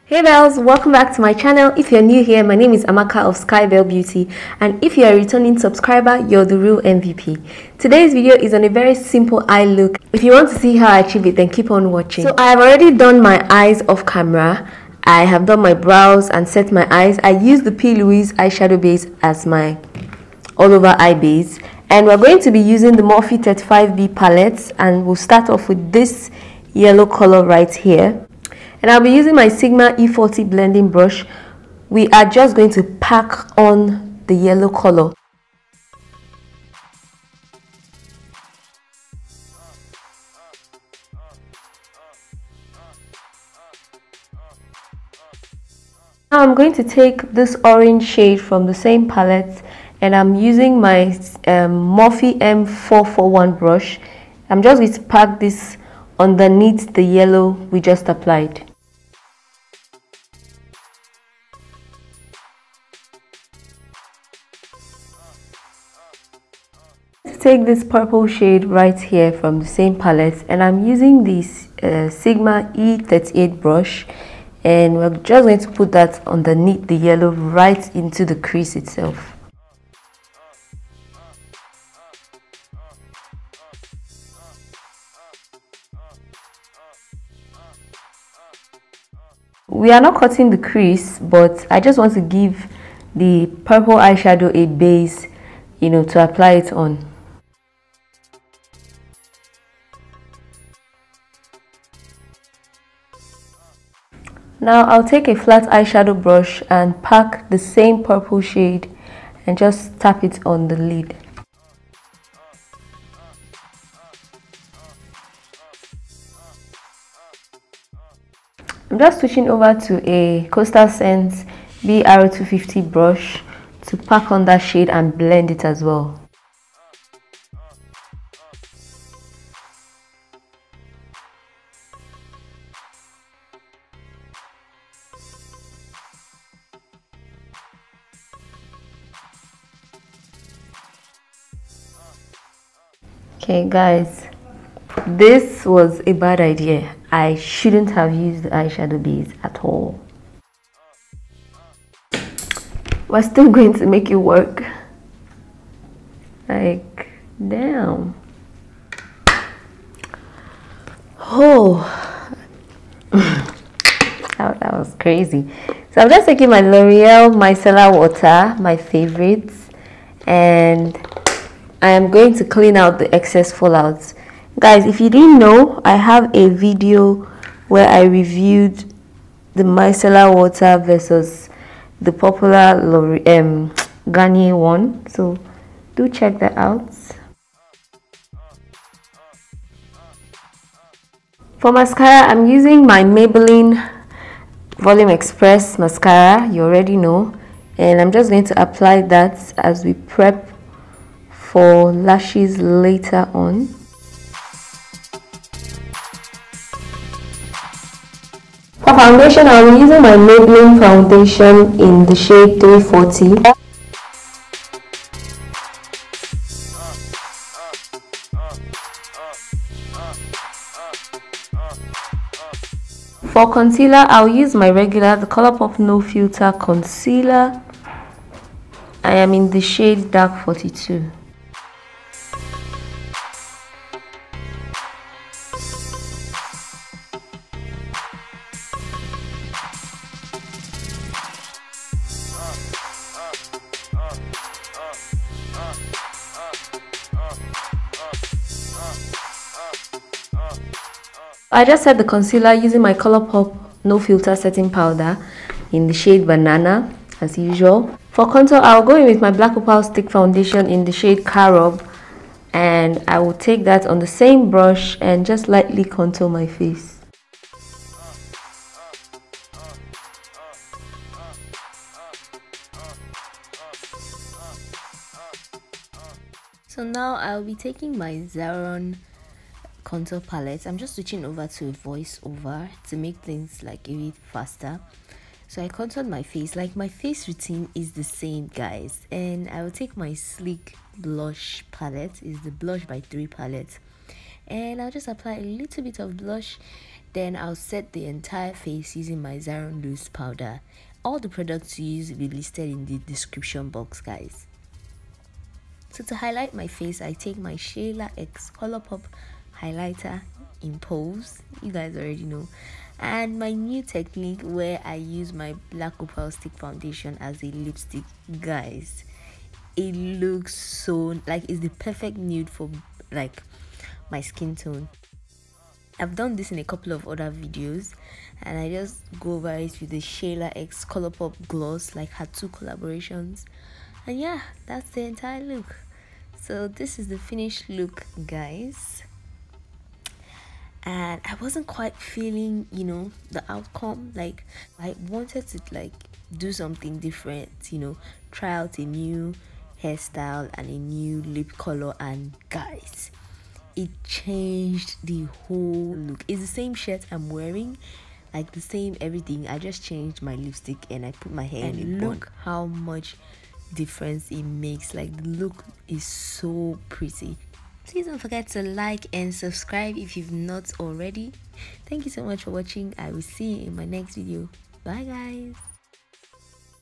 Hey bells, welcome back to my channel. If you're new here, my name is Amaka of SKYBELLE Beauty, and if you're a returning subscriber, you're the real MVP. Today's video is on a very simple eye look. If you want to see how I achieve it, then keep on watching. So I have already done my eyes off camera. I have done my brows and set my eyes. I used the P.Louise eyeshadow base as my all over eye base, and we're going to be using the Morphe 35B palettes, and we'll start off with this yellow color right here. And I'll be using my Sigma E40 blending brush. We are just going to pack on the yellow color. Now I'm going to take this orange shade from the same palette, and I'm using my Morphe M441 brush. I'm just going to pack this underneath the yellow we just applied. Take this purple shade right here from the same palette, and I'm using this Sigma E38 brush, and we're just going to put that underneath the yellow right into the crease itself. We are not cutting the crease, but I just want to give the purple eyeshadow a base, to apply it on. Now I'll take a flat eyeshadow brush and pack the same purple shade and just tap it on the lid. I'm just switching over to a Coastal Scents BR250 brush to pack on that shade and blend it as well. Okay guys, this was a bad idea. I shouldn't have used the eyeshadow base at all. We're still going to make it work. Like, damn. Oh, that was crazy. So I'm just taking my L'Oreal Micellar Water, my favorites, and I am going to clean out the excess fallouts. Guys, if you didn't know, I have a video where I reviewed the micellar water versus the popular Garnier one, so do check that out. For mascara, I'm using my Maybelline Volume Express mascara, you already know, and I'm just going to apply that as we prep for lashes later on. For foundation, I'll be using my Maybelline foundation in the shade 340. For concealer, I'll use my regular, the Colourpop No Filter concealer. I am in the shade Dark 42. I just set the concealer using my Colourpop No Filter setting powder in the shade Banana as usual. For contour, I'll go in with my Black Opal stick foundation in the shade Carob, and I will take that on the same brush and just lightly contour my face. So now I'll be taking my Zaron contour palette. I'm just switching over to a voiceover to make things like a bit faster. So I contoured my face. Like, my face routine is the same, guys, and I will take my Sleek blush palette. Is the Blush by 3 palette, and I'll just apply a little bit of blush Then I'll set the entire face using my Zaron loose powder. All the products you use will be listed in the description box, guys. So to highlight my face, I take my Shayla X Colourpop highlighter in Pose, you guys already know, and my new technique where I use my black Opal stick foundation as a lipstick. Guys, it looks so like it's the perfect nude for like my skin tone. I've done this in a couple of other videos, and I just go over it with the Shayla X Colourpop gloss, like her 2 collaborations, and yeah, that's the entire look. So this is the finished look, guys, and I wasn't quite feeling, you know, the outcome. Like I wanted to like do something different, you know, try out a new hairstyle and a new lip color, and guys, it changed the whole look. It's the same shirt I'm wearing, like the same everything. I just changed my lipstick and I put my hair in a bun. Look how much difference it makes. Like the look is so pretty. Please don't forget to like and subscribe if you've not already. Thank you so much for watching. I will see you in my next video. Bye guys.